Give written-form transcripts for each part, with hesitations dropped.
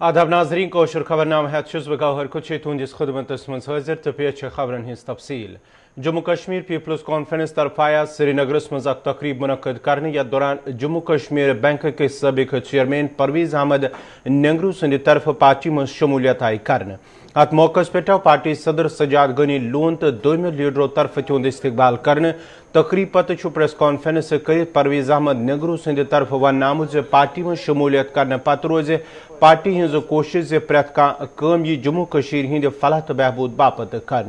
आदाब नाजरीन कोशर खबरनामा है गौहर कुछ तुंदिस खदमतस मज हाजिर तो पेश खबरन हिंस तफसील। जम्मू कश्मीर पीपल्स कॉन्फ्रेंस तरफ आया श्रीनगरस मज तकरीब मुनक़द करने यथ दौरान जम्मू कश्मीर बैंक के सबक चेयरमैन परवेज अहमद नेंगरू सद तरफ पार्टी मज शमूलियत आई कर। अत मौके पे पार्टी सदर सजाद गनी लोन तो दोम लीडरों तरफ तुंद इस्तकबाल कर। तकरीब पत प्रेस कॉन्फ्रेंस कर परवेज अहमद नेंगरू सद तरफ वन आमुत पार्टी मज शमूलियत कर पत रोज पार्टी हज कोशिश प्रेत कम यह जम्मू कशीर हिंद फलाह तो बहबूद बापत कर।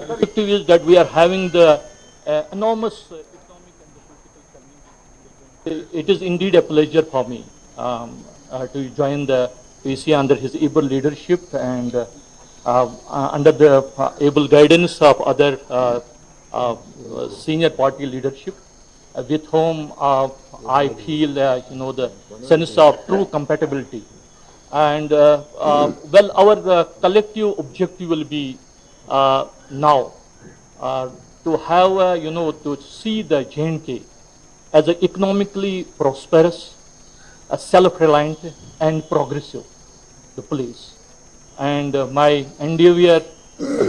Objective is that we are having the enormous economic and political challenges. It is indeed a pleasure for me to join the PC under his able leadership and under the able guidance of other senior party leadership, with whom I feel the sense of true compatibility. And well, our collective objective will be now to have to see the J&K as an economically prosperous, self-reliant and progressive place. And my endeavor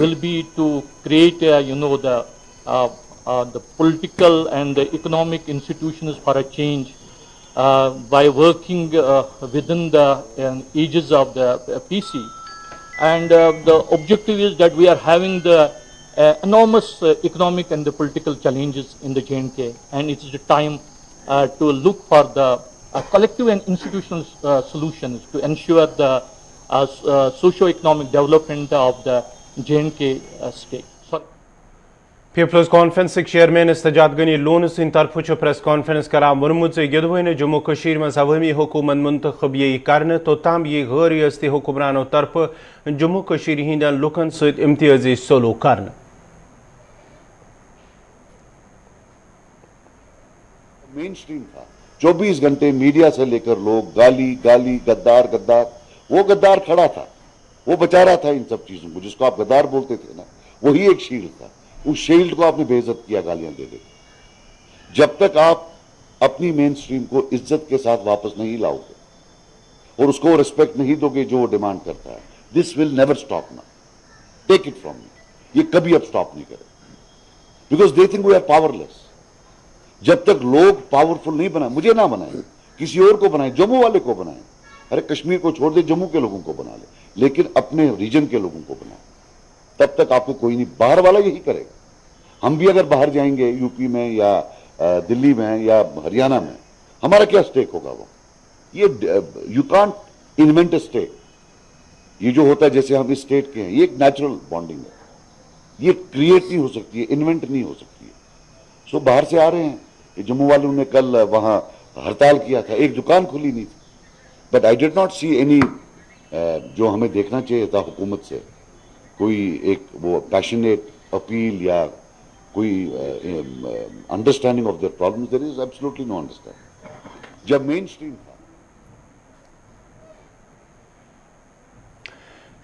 will be to create the political and the economic institutions for a change by working within the aegis of the PC. And the objective is that we are having the enormous economic and the political challenges in the J&K, and it is the time to look for the collective and institutional solutions to ensure the socio-economic development of the J&K state. People's conference chairman Sajad Gani Lone सिंह तरफ press conference करान वोनमुत यदुवन जम्मू कशीर मज अवामी हुकूमत मुंतखब यी कर तोताम ये गैर रियासती हुक्मरानों तरफ जम्मू कशीर हिंदन लुकन सत इम्तियाजी सलूक कर। मेन स्ट्रीम था 24 घंटे मीडिया से लेकर लोग गाली गाली गद्दार गद्दार, वो गद्दार खड़ा था, वो बचा रहा था इन सब चीजों को। जिसको आप गद्दार बोलते थे ना, वही एक शील्ड था। उस शील्ड को आपने बेइज्जत किया, गालियां दे दे। जब तक आप अपनी मेन स्ट्रीम को इज्जत के साथ वापस नहीं लाओगे और उसको रिस्पेक्ट नहीं दोगे जो वो डिमांड करता है, दिस विल नेवर स्टॉप ना, टेक इट फ्रॉम मी। ये कभी अब स्टॉप नहीं करे, because they think we are powerless. जब तक लोग पावरफुल नहीं बनाए, मुझे ना बनाए, किसी और को बनाए, जम्मू वाले को बनाए। अरे कश्मीर को छोड़ दे, जम्मू के लोगों को बना ले, लेकिन अपने रीजन के लोगों को बनाए। तब तक आपको कोई नहीं, बाहर वाला यही करेगा। हम भी अगर बाहर जाएंगे यूपी में या दिल्ली में या हरियाणा में, हमारा क्या स्टेक होगा वो? ये you can't invent a state. ये जो होता है जैसे हम इस स्टेट के हैं, ये एक नेचुरल बॉन्डिंग है, ये क्रिएट नहीं हो सकती है, इन्वेंट नहीं हो सकती है। सो बाहर से आ रहे हैं। ये जम्मू वालों ने कल वहां हड़ताल किया था, एक दुकान खुली नहीं थी। But I did not see any जो हमें देखना चाहिए था हुकूमत से, कोई एक वो पैशनेट अपील या कोई understanding of their problems. There is absolutely no understanding. जब मेन स्ट्रीम था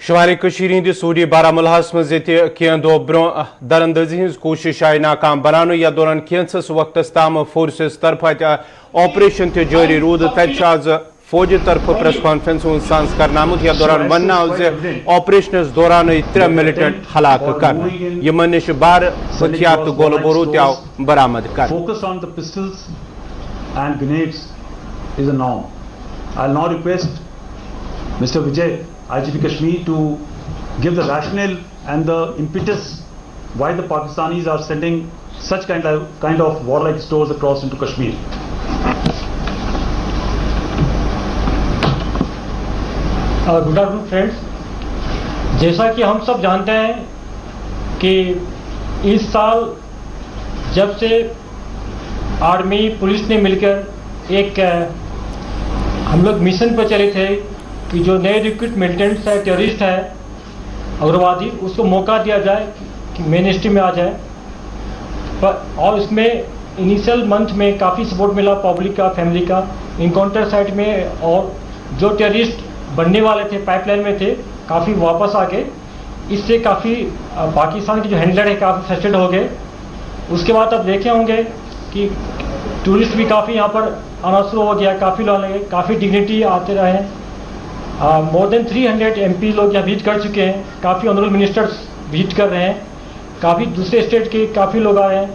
शुमारी कशीर हिंद सूरी बारामुलाहस मज कह दो ब्रो दरअंदाजी हज कोशिश आई नाकाम बनानो। या दौरान कैंसस वक्तस ताम फोर्सेस तरफ ऑपरेशन ते जारी रूद। तज फौज तरफ प्रेस कॉन्फ्रेंस सांस करनामुत। या दौरान वन आव ऑपरेशन दौरान 3 मिलिटेंट हलाक कर। यमन निश बार हथियार तो गोल बारूद आव बरामद कर। Focus on the pistols and grenades is a norm. I'll now request Mr. Vijay, IGP Kashmir, to give the rationale and the impetus why the Pakistanis are sending such kind of warlike stores across into Kashmir. Good afternoon friends. जैसा कि हम सब जानते हैं कि इस साल जब से आर्मी पुलिस ने मिलकर एक हम लोग मिशन पर चले थे कि जो नए रिक्रूट मिलिटेंट्स है, टेररिस्ट है, उग्रवादी, उसको मौका दिया जाए कि मेन स्ट्रीम में आ जाए। पर और उसमें इनिशियल मंथ में काफ़ी सपोर्ट मिला पब्लिक का, फैमिली का, इनकाउंटर साइट में। और जो टेररिस्ट बनने वाले थे, पाइपलाइन में थे, काफ़ी वापस आ गए। इससे काफ़ी पाकिस्तान के जो हैंडलर है काफ़ी फ्रस्ट्रेट हो गए। उसके बाद आप देखे होंगे कि टूरिस्ट भी काफ़ी यहाँ पर आना शुरू हो गया, काफ़ी लोग लगे, काफ़ी डिग्निटी आते रहे। मोर देन 300 MP लोग यहाँ विजिट कर चुके हैं, काफ़ी ऑनरेबल मिनिस्टर्स विजिट कर रहे हैं, काफ़ी दूसरे स्टेट के काफ़ी लोग आए हैं।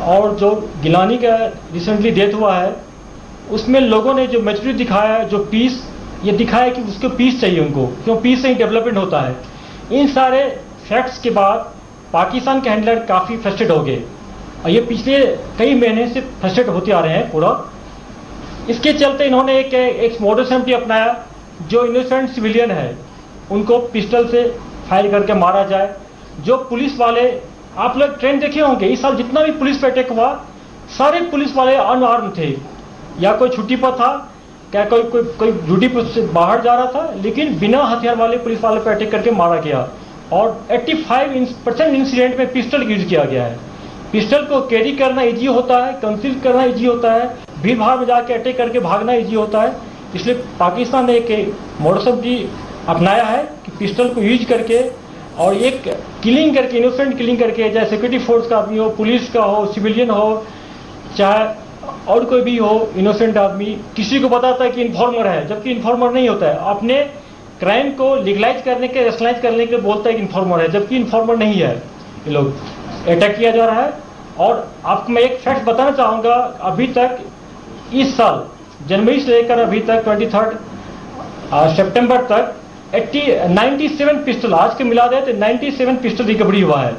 और जो गिलानी का रिसेंटली डेथ हुआ है उसमें लोगों ने जो मैच्योरिटी दिखाया है, जो पीस ये दिखाया कि उसको पीस चाहिए उनको, क्यों पीस से ही डेवलपमेंट होता है। इन सारे फैक्ट्स के बाद पाकिस्तान के हैंडलर काफ़ी फ्रस्ट्रेट हो गए और ये पिछले कई महीने से फ्रस्ट्रेट होते आ रहे हैं पूरा। इसके चलते इन्होंने एक मॉडस एम्प्टी अपनाया, जो इनोसेंट सिविलियन है उनको पिस्टल से फायर करके मारा जाए। जो पुलिस वाले, आप लोग ट्रेंड देखे होंगे, इस साल जितना भी पुलिस पे अटैक हुआ सारे पुलिस वाले अनआर्म थे, या कोई छुट्टी पर था, क्या कोई ड्यूटी पर से बाहर जा रहा था, लेकिन बिना हथियार वाले पुलिस वाले पे अटैक करके मारा गया। और 85% इंसिडेंट में पिस्टल यूज किया गया है। पिस्टल को कैरी करना इजी होता है, कंसील करना इजी होता है, भीड़ भाड़ में जाके अटैक करके भागना इजी होता है। इसलिए पाकिस्तान ने एक मॉडस ऑपरेंडी अपनाया है कि पिस्टल को यूज करके और एक किलिंग करके, इनोसेंट किलिंग करके, चाहे सिक्योरिटी फोर्स का आदमी हो, पुलिस का हो, सिविलियन हो, चाहे और कोई भी हो, इनोसेंट आदमी किसी को बताता है कि इन्फॉर्मर है, जबकि इन्फॉर्मर नहीं होता है। अपने क्राइम को लीगलाइज करने के, रेशनलाइज करने के बोलता है कि इन्फॉर्मर है, जबकि इन्फॉर्मर नहीं है। ये लोग अटैक किया जा रहा है। और आपको मैं एक फैक्ट बताना चाहूँगा, अभी तक इस साल जनवरी से लेकर अभी तक 23 सितंबर तक 97 पिस्टल, आज के मिला दे तो 97 पिस्टल रिकवरी हुआ है।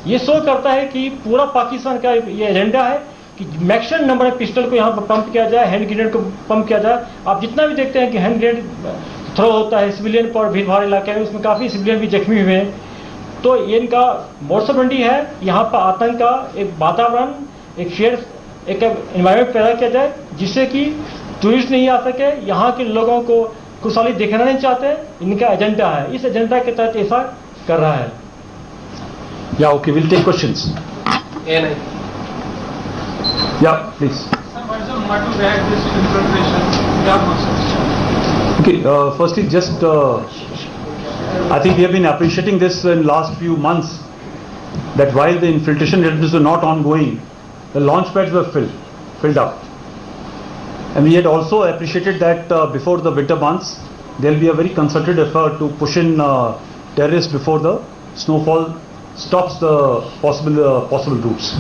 ये शो करता है कि पूरा पाकिस्तान का ये एजेंडा है कि मैक्सिमम नंबर ऑफ पिस्टल को यहाँ पर पंप किया जाए, हैंड ग्रेनेड को पंप किया जाए। आप जितना भी देखते हैं कि हैंड ग्रेनेड थ्रो होता है सिविलियन पर भीड़ भाड़ इलाके में, उसमें काफ़ी सिविलियन भी जख्मी हुए हैं। तो ये इनका मॉडस ऑपरेंडी है, यहाँ पर आतंक का एक वातावरण, एक शेयर, एक एनवायरनमेंट पैदा किया जाए जिससे कि टूरिस्ट नहीं आ सके, यहाँ के लोगों को खुशहाली देखना नहीं चाहते। इनका एजेंडा है, इस एजेंडा के तहत ऐसा कर रहा है। Yeah, okay, we'll take questions. Yeah, please. Okay, firstly, just I think we have been appreciating this in last few months, that while the infiltration activities were not ongoing, the launch pads were filled up. And we had also appreciated that before the winter months, there will be a very concerted effort to push in terrorists before the snowfall stops the possible routes.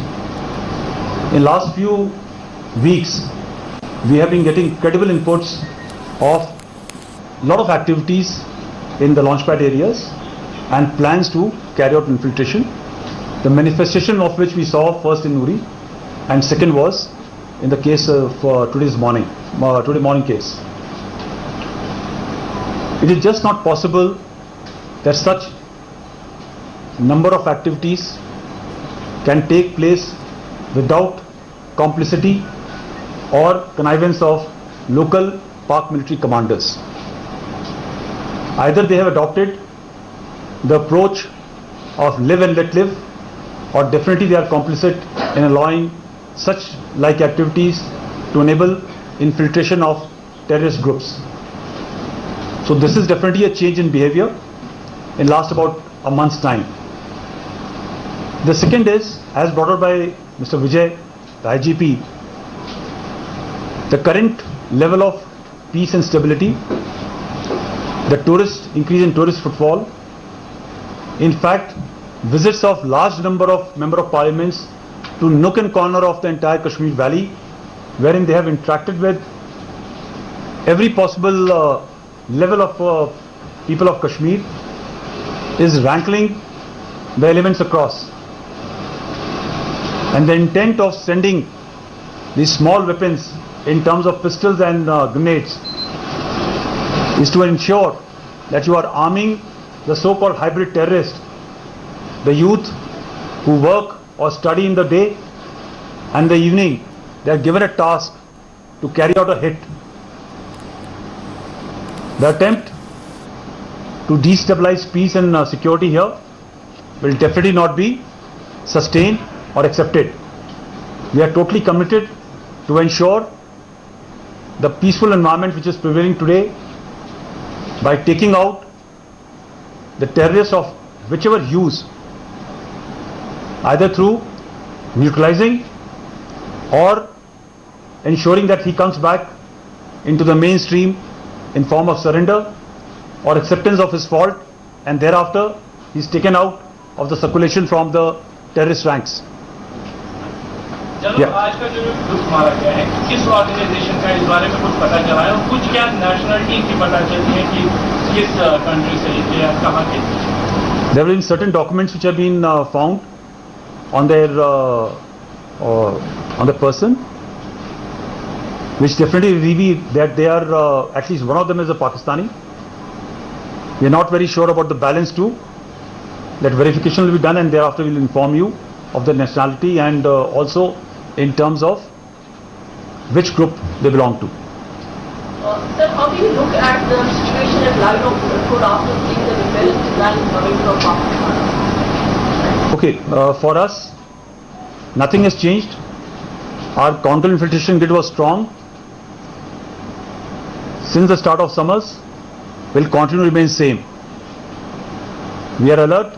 In last few weeks, we have been getting credible inputs of lot of activities in the launchpad areas and plans to carry out infiltration. The manifestation of which we saw first in Uri, and second was in the case of today morning case. It is just not possible that such number of activities can take place without complicity or connivance of local Pak military commanders. Either they have adopted the approach of live and let live, or definitely they are complicit in allowing such like activities to enable infiltration of terrorist groups. So this is definitely a change in behavior in last about a month's time. The second is, as brought out by Mr. Vijay, the IGP, the current level of peace and stability, the increase in tourist footfall, in fact, visits of large number of member of parliaments to nook and corner of the entire Kashmir Valley, wherein they have interacted with every possible level of people of Kashmir, is rankling the elements across. And the intent of sending these small weapons in terms of pistols and grenades is to ensure that you are arming the so-called hybrid terrorists, the youth who work or study in the day, and the evening they are given a task to carry out a hit. The attempt to destabilize peace and security here will definitely not be sustained or accepted. We are totally committed to ensure the peaceful environment which is prevailing today by taking out the terrorist of whichever hues, either through neutralizing or ensuring that he comes back into the mainstream in form of surrender or acceptance of his fault, and thereafter he is taken out of the circulation from the terrorist ranks. चलो आज का जो group मारा गया है किस organisation का इस बारे में कुछ पता चला है और कुछ क्या नेशनलिटी की पता चली है कि किस कंट्री से या कहाँ के? There have been certain documents which have been found on their on the person, which definitely reveal that they are at least one of them is a Pakistani. We are not very sure about the balance too. That verification will be done, and thereafter we will inform you of the nationality and also in terms of which group they belong to. Sir, how do you look at the situation at line of control after seeing the rebels line coming from Pakistan? Okay, for us, nothing has changed. Our counter-infiltration grid was strong. Since the start of summers, will continue to remain same. We are alert.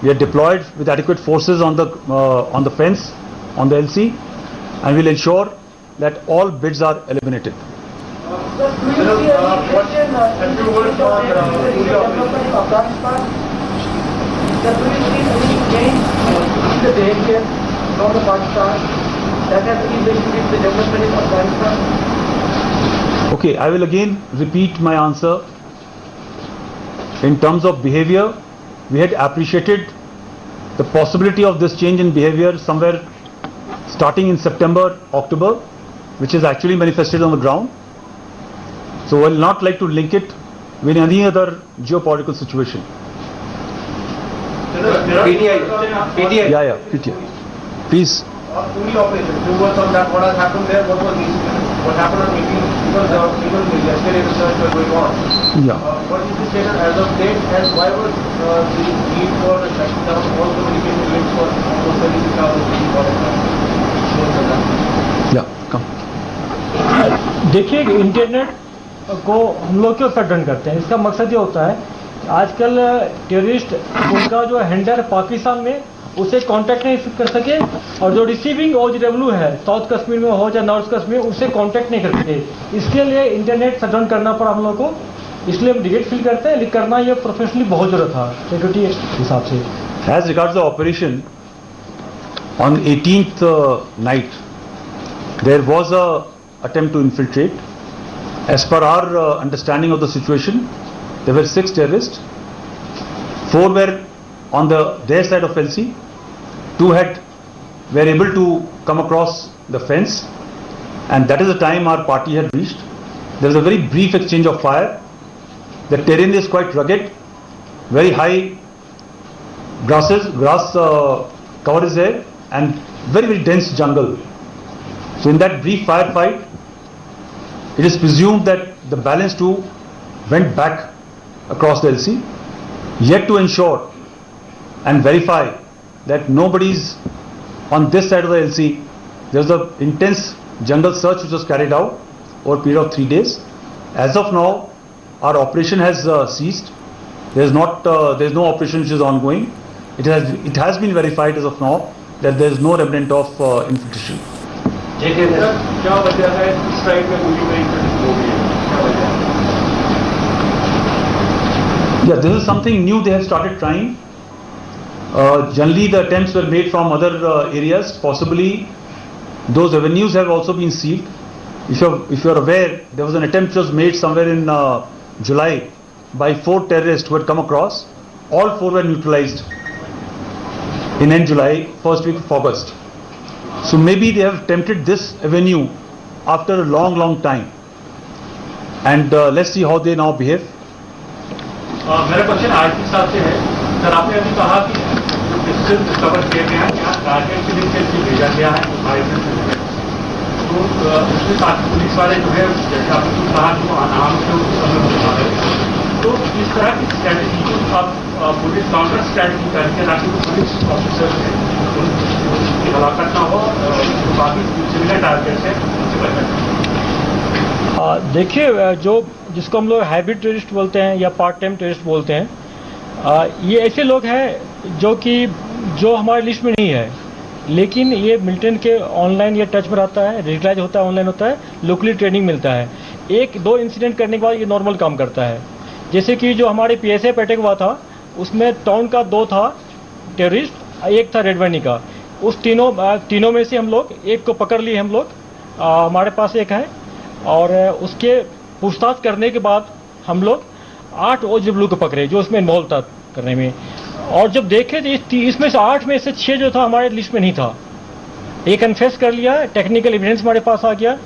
We are deployed with adequate forces on the fence, on the LC, and will ensure that all bids are eliminated. Sir, do you see any question in the state of development in Afghanistan? Sir, do you see any change in the behavior from the Pakistan that has been linked with the development in Afghanistan? Okay, I will again repeat my answer. In terms of behavior, we had appreciated the possibility of this change in behavior somewhere starting in September, October, which is actually manifested on the ground. So I will not like to link it with any other geopolitical situation. PTI. Yeah, PTI. Please. Only operation. 2 words on that. What has happened there? What was the incident? What happened on 18? Because there was yesterday research was going on. Yeah. What is the status as of date, and why was the need for shutting down all communication links for almost 36 hours Yeah, come. देखिए, internet को हम लोग क्यों shutdown करते हैं? इसका मकसद ये होता है आजकल टेररिस्ट उनका जो हैंडलर पाकिस्तान में उसे कांटेक्ट नहीं कर सके, और जो रिसीविंग OGW है साउथ कश्मीर में हो या नॉर्थ कश्मीर उससे कांटेक्ट नहीं कर सके। इसके लिए इंटरनेट शटडाउन करना पड़ा हम लोग को, इसलिए हम डिलीट फील करते हैं। करना ये प्रोफेशनली बहुत जरूरत था सिक्योरिटी हिसाब से। As regards the operation, on 18th night, there was a attempt to infiltrate. As per our understanding of the situation, there were 6 terrorists. 4 were on their side of LC. 2 were able to come across the fence, and that is the time our party had reached. There was a very brief exchange of fire. The terrain is quite rugged, very high grass cover is there, and very dense jungle. So in that brief firefight, it is presumed that the balance 2 went back across the LC, yet to ensure and verify that nobody's on this side of the LC. There was an intense jungle search which was carried out over a period of 3 days. As of now, our operation has ceased. There is no operation which is ongoing. It has been verified as of now that there is no remnant of infiltration. क्या वजह है इस side में गोली में internet हो गई है? क्या वजह है? Yeah, this is something new they have started trying. Generally the attempts were made from other areas. Possibly those avenues have also been sealed. If you are aware, there was an attempt which was made somewhere in July by 4 terrorists who had come across. All 4 were neutralized in end July, first week of August. So maybe they have attempted this avenue after a long time, and let's see how they now behave. मेरा question आरती साहब से है। Sir, आपने अभी कहा कि जो pistol discover किए गए हैं यहाँ टारगेट के लिए कैसे भेजा गया है, तो उसके साथ पुलिस वाले जो है जैसे आपने कहा कि वो अनाम से उस समय बता रहे हैं, तो इस तरह की स्ट्रैटेजी को आप पुलिस काउंटर स्ट्रैटेजी करके ताकि वो पुलिस ऑफिसर है उनकी हलाकत ना हो, बाकी सिमिलर टारगेट है उनसे बचना। देखिए, जो जिसको हम लोग हाइब्रिड टेररिस्ट बोलते हैं या पार्ट टाइम टेररिस्ट बोलते हैं, ये ऐसे लोग हैं जो हमारी लिस्ट में नहीं है, लेकिन ये मिलिटेंट के ऑनलाइन ये टच में रहता है, डिजिटलाइज होता है, ऑनलाइन होता है, लोकली ट्रेनिंग मिलता है। एक दो इंसिडेंट करने के बाद ये नॉर्मल काम करता है। जैसे कि जो हमारे PSF अटैक हुआ था, उसमें टाउन का 2 था टेररिस्ट, एक था रेडवानी का। उस तीनों में से हम लोग एक को पकड़ लिए हम लोग, हमारे पास एक है, और उसके पूछताछ करने के बाद हम लोग 8 OW को पकड़े जो उसमें इन्वॉल्व था करने में। और जब देखे तो इसमें से 8 में से 6 जो था हमारे लिस्ट में नहीं था। एक कन्फेस कर लिया, टेक्निकल एविडेंस हमारे पास आ गया।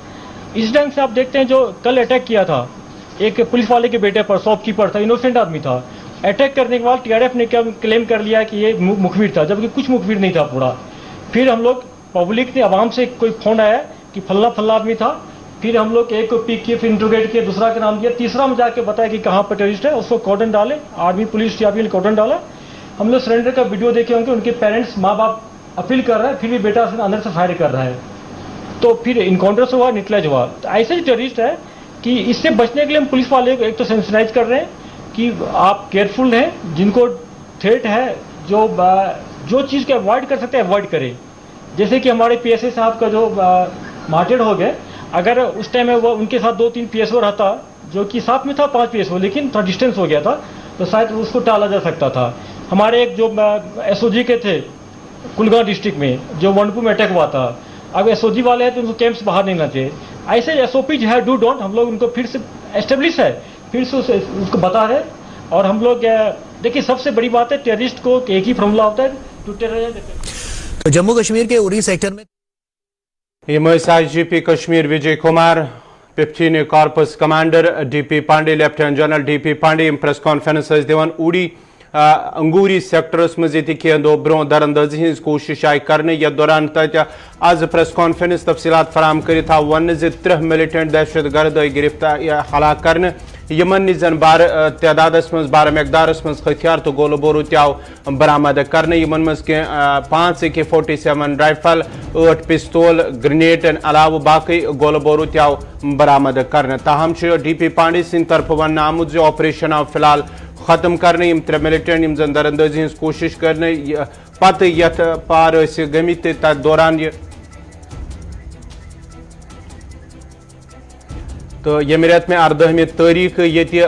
इस ढंग से आप देखते हैं जो कल अटैक किया था एक पुलिस वाले के बेटे पर, शॉपकीपर था, इनोसेंट आदमी था। अटैक करने के बाद TRF ने क्या क्लेम कर लिया कि ये मुखबिर था, जबकि कुछ मुखबिर नहीं था पूरा। फिर हम लोग पब्लिक ने, आवाम से कोई फोन आया कि फल्ला आदमी था, फिर हम लोग एक को पिक किए, फिर इंट्रोगेट किए, दूसरा का नाम दिया, तीसरा में जाके बताया कि कहाँ पर टेररिस्ट है, उसको कॉर्डन डाले, आर्मी पुलिस ने कॉर्डन डाला। हम लोग सरेंडर का वीडियो देखे होंगे, उनके पेरेंट्स माँ बाप अपील कर रहे हैं, फिर भी बेटा अंदर से फायर कर रहा है। तो फिर इनकाउंटर से हुआ, न्यूट्रलाइज हुआ। तो ऐसे ही टेररिस्ट है कि इससे बचने के लिए हम पुलिस वाले को एक तो सेंसिटाइज कर रहे हैं कि आप केयरफुल हैं, जिनको थ्रेट है, जो चीज़ को अवॉइड कर सकते हैं अवॉइड करें। जैसे कि हमारे PSA साहब का जो मार्टेड हो गए, अगर उस टाइम में वो उनके साथ 2-3 PSO रहता, जो कि साथ में था 5 PSO, लेकिन थोड़ा डिस्टेंस हो गया था, तो शायद उसको टाला जा सकता था। हमारे एक जो SOG के थे कुलगांव डिस्ट्रिक्ट में, जो वनपुर में अटैक हुआ था, अब SOG वाले हैं तो उनको कैंप से बाहर नहीं लाना चाहिए। ऐसे SOP जो है डू डोंट, हम लोग उनको फिर से एस्टेब्लिश है, फिर से उसको बता रहे। और हम लोग देखिए, सबसे बड़ी बात है, टेररिस्ट को एक ही फॉर्मूला होता है, टू टेरराइज। तो जम्मू कश्मीर के उरी सेक्टर में IGP Kashmir Vijay Kumar, 15 corps commander DP Pandey, lieutenant general DP Pandey press conference दिवान उड़ी अंगूरी सेक्टरस मज दो ब्रो दरअंदाजी हज कोशिश आई करने यथ दौरान तत आज प्रेस कॉन्फ्रेंस तफसीलात फराम कर वन 3 मिलिटेंट दहशत गर्द गिरफ्तार हलाक कर यमन निज जन बार तदादस मज बार मकदारस मज हथियार तो गोलो बोरू तव बरामद कर यमन मज 5 AK-47 राइफल 8 पिस्तौल ग्रेनेड अलाव बाकी गोलो बोरू तव बरामद कर। ताहम DP पांडे सिंद तरफ वन आमुत ऑपरेशन आव फिलहाल खत्म करने 3 मिलिटेंट यम जन दरअंदाजी हज कोशिश करने पत यथ पार गमित तथ दौरान तो यम रेत में 18 तारीख ये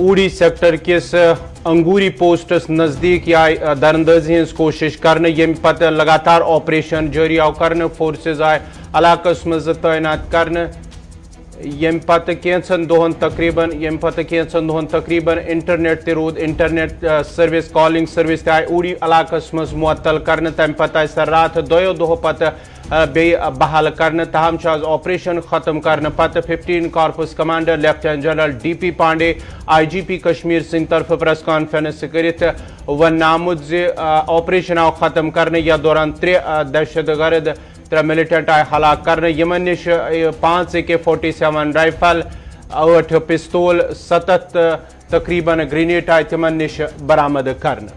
ऊड़ी सेक्टर किस अंगूरी पोस्टस नज़दीक आय दरअंदाजी हज कोशिश करने यम पत लगातार ऑपरेशन जारी आव कर फोर्सेज आय इलाकस मज तैनात करने यम पत कैंसन दोहन तकरीबन इंटरनेट रूद इंटरनेट सर्विस कॉलिंग सर्विस आय ऊड़ी इलाकस मज मुअत्तल कर तम पत रात 2 दोह पत बे बहाल कर। ताहम ऑपरेशन खत्म करने पत 15 corps commander lieutenant general DP Pande IGP Kashmir सिंह तरफ प्रेस कॉन्फ्रेंस कर वन आमुत ऑपरेशन आव खत्म करने या दौरान 3 दहशत गर्द 3 मिलिटेंट आय हलाक कर यमन निश 5 AK-47 राइफल 8 पिस्तौल 7 तकरीबन ग्रेनेड आय तिमन निश बरामद कर।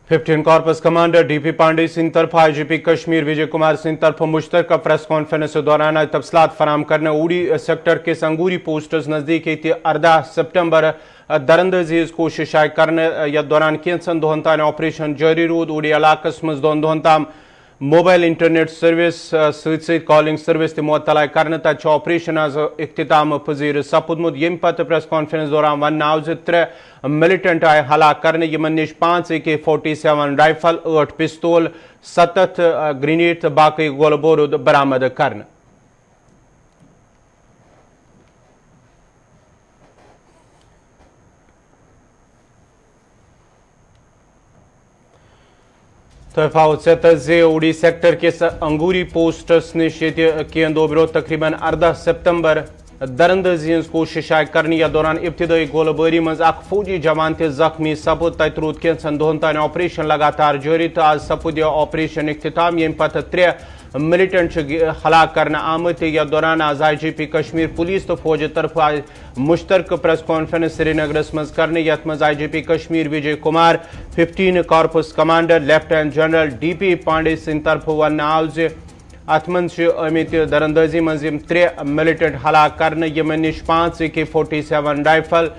Fifteen corps commander DP Pandey सिंह तरफ IGP कश्मीर विजय कुमार सिंह तरफ मुश्तरका प्रेस कॉन्फ्रेंस दौरान तफसलात फराम करने ऊड़ी सेक्टर के संगूरी पोस्टर्स नज़दीक 18 सितंबर दरअंदाजी कोशिश आय करने यथ दौरान कैंसन दोहन तान ऑपरेशन जारी रूद ऊड़ी इलाकस मज 2 दोहन ताम मोबाइल इंटरनेट सर्विस सत कॉलिंग सर्विस मुअत्तल आय कर तत ऑपरेशन आज इख्तिताम पजीर सपुदमुत यम पत प्रेस कॉन्फ्रेंस दौरान वन आव 3 मिलिटेंट आय हलाक कर यमन निश 5 AK-47 राइफल 8 पिस्तौल 7 ग्रेनेड बाकी गोल बारूद बरामद कर। तफावत से उड़ी सेक्टर के अंगूरी पोस्टस निश दो ब्रो तकरीबन 18 सितंबर दरंदाजी हज कोशिश आय करने या दौरान इब्तदाई गोलबारी मज अख फौजी जवान ते जख्मी सपुद तत रूद कैंसन दोहन तान ऑपरेशन लगातार जारी तो आज सपुद ऑपरेशन इख्तिताम यम पत 3 मिलिटेंट हलाक करना आमत या दौरान आज IGP कश्मीर पुलिस तो फौज तरफ मुश्तरक प्रेस कॉन्फ्रेंस श्रीनगरस मज करने यथ मज IGP Kashmir Vijay Kumar 15 corps commander lieutenant general DP Pandey सिंह तरफ वन आव अत मज आमित दरंदाजी मज 3 मिलिटेंट हलाक करने यमन निश 5 AK-47 राइफल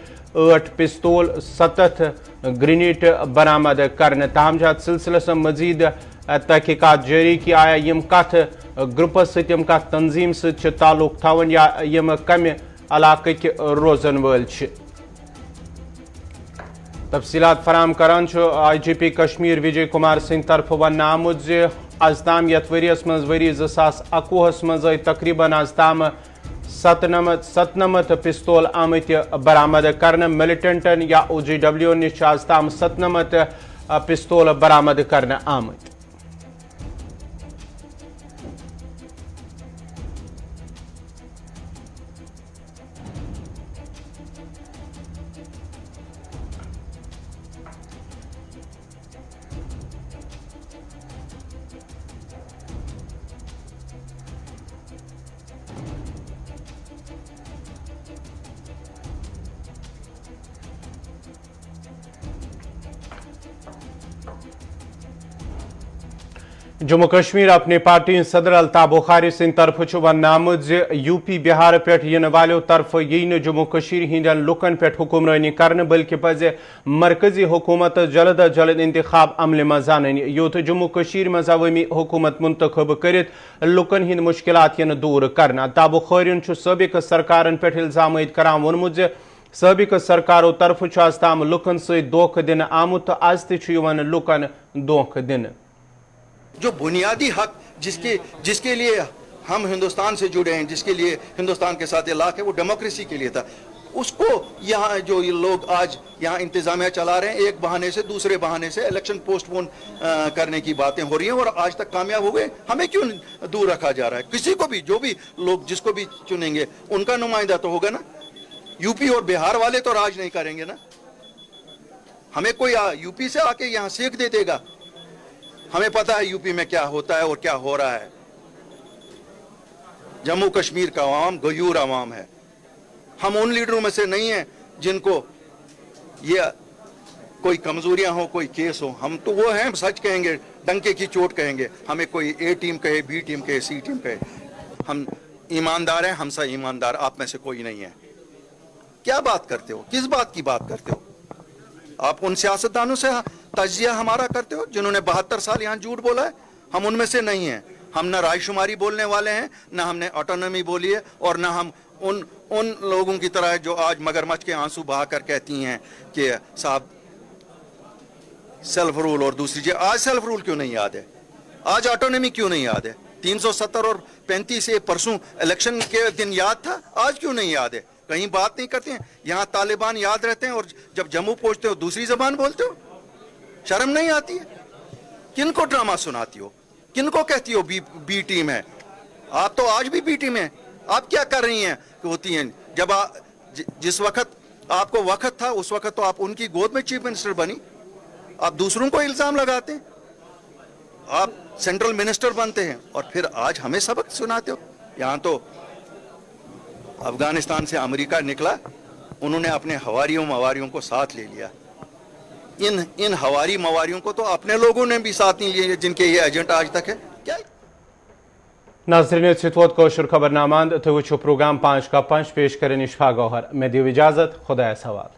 8 पिस्तौल 7 ग्रेनेड बरामद करने ताहम सिलसिलस मजीद तहकीकात जारी कि आया यम कथ ग्रुपस सम कथ तंजीम सत ताल्लुक थवन या यम कम इलाक रोजन वल तफसीलात फराम करान IGP कश्मीर विजय कुमार सिंह तरफ वन आमुत आज ताम यथ वरियस मज वरी 2021 मज तकरीबन आज ताम 97 पिस्तौल आमत बरामद करने मिलिटेंटन या OGW निश आज ताम 97 पिस्तौल बरामद करने आमत। जम्मू कश्मीर अपने पार्टी सदर अल्ताफ बुखारी सिंह तरफ वन आमुत UP बिहार पे इन वालों तरफ यी जम्मू कश्मीर हिंदन लुकन पे हुक्मरानी कर बल्कि पज मरकजी हुकूमत जल्द अज जल्द इंतखाब अमल मज अन योत जम्मू कश्मीर मज अवामी हुकूमत मुंतखब कर लुकन हिंद मुश्किलात यन दूर कर अल्ताफ बुखारी सबक सरकार पे इल्जाम करान वोनमुत सबक सरकारों तरफ आज ताम लुकन सत धोख दिन आमुत तो आज तन लुकन धोख दिन जो बुनियादी हक जिसके लिए हम हिंदुस्तान से जुड़े हैं, जिसके लिए हिंदुस्तान के साथ इलाक़ है, वो डेमोक्रेसी के लिए था, उसको यहाँ जो ये लोग आज यहाँ इंतजामिया चला रहे हैं, एक बहाने से दूसरे बहाने से इलेक्शन पोस्टपोन करने की बातें हो रही हैं और आज तक कामयाब हुए। हमें क्यों दूर रखा जा रहा है? किसी को भी, जो भी लोग जिसको भी चुनेंगे उनका नुमाइंदा तो होगा ना। यूपी और बिहार वाले तो राज नहीं करेंगे ना। हमें कोई यूपी से आके यहाँ सीख दे देगा? हमें पता है यूपी में क्या होता है और क्या हो रहा है। जम्मू कश्मीर का अवाम गयूर अवाम है। हम उन लीडरों में से नहीं हैं जिनको ये कोई कमजोरियां हो, कोई केस हो। हम तो वो हैं, सच कहेंगे, डंके की चोट कहेंगे। हमें कोई A टीम कहे, B टीम कहे, C टीम कहे, हम ईमानदार हैं। हम सब ईमानदार, आप में से कोई नहीं है। क्या बात करते हो? किस बात की बात करते हो? आप उन सियासतदानों से तजिया हमारा करते हो जिन्होंने 72 साल यहाँ झूठ बोला है। हम उनमें से नहीं हैं। हम ना रायशुमारी बोलने वाले हैं, ना हमने ऑटोनॉमी बोली है, और ना हम उन लोगों की तरह जो आज मगरमच्छ के आंसू बहाकर कहती हैं कि साहब सेल्फ रूल और दूसरी चीज। आज सेल्फ रूल क्यों नहीं याद है? आज ऑटोनॉमी क्यों नहीं याद है? 370 और 35 से परसों इलेक्शन के दिन याद था, आज क्यों नहीं याद है? कहीं बात नहीं करते हैं। यहाँ तालिबान याद रहते हैं और जब जम्मू पहुंचते हो दूसरी जबान बोलते हो। शर्म नहीं आती है? किनको ड्रामा सुनाती हो? किनको कहती हो बी टीम है? आप तो आज भी बी टीम है। आप क्या कर रही हैं कि होती हैं? जब जिस वक्त आपको वक्त था उस वक्त तो आप उनकी गोद में चीफ मिनिस्टर बनी। आप दूसरों को इल्जाम लगाते हैं, आप सेंट्रल मिनिस्टर बनते हैं और फिर आज हमें सबक सुनाते हो। यहाँ तो अफगानिस्तान से अमेरिका निकला, उन्होंने अपने हवारियों मवारियों को साथ ले लिया। इन हवारी मवारियों को तो अपने लोगों ने भी साथ नहीं लिए जिनके ये एजेंडा आज तक है। क्या नाज़रीन सितवत कौशर खबरनामा तो वो प्रोग्राम 5 का 5 पेश करें इशफा गौहर। मैं दियो इजाजत, खुदा सवाल।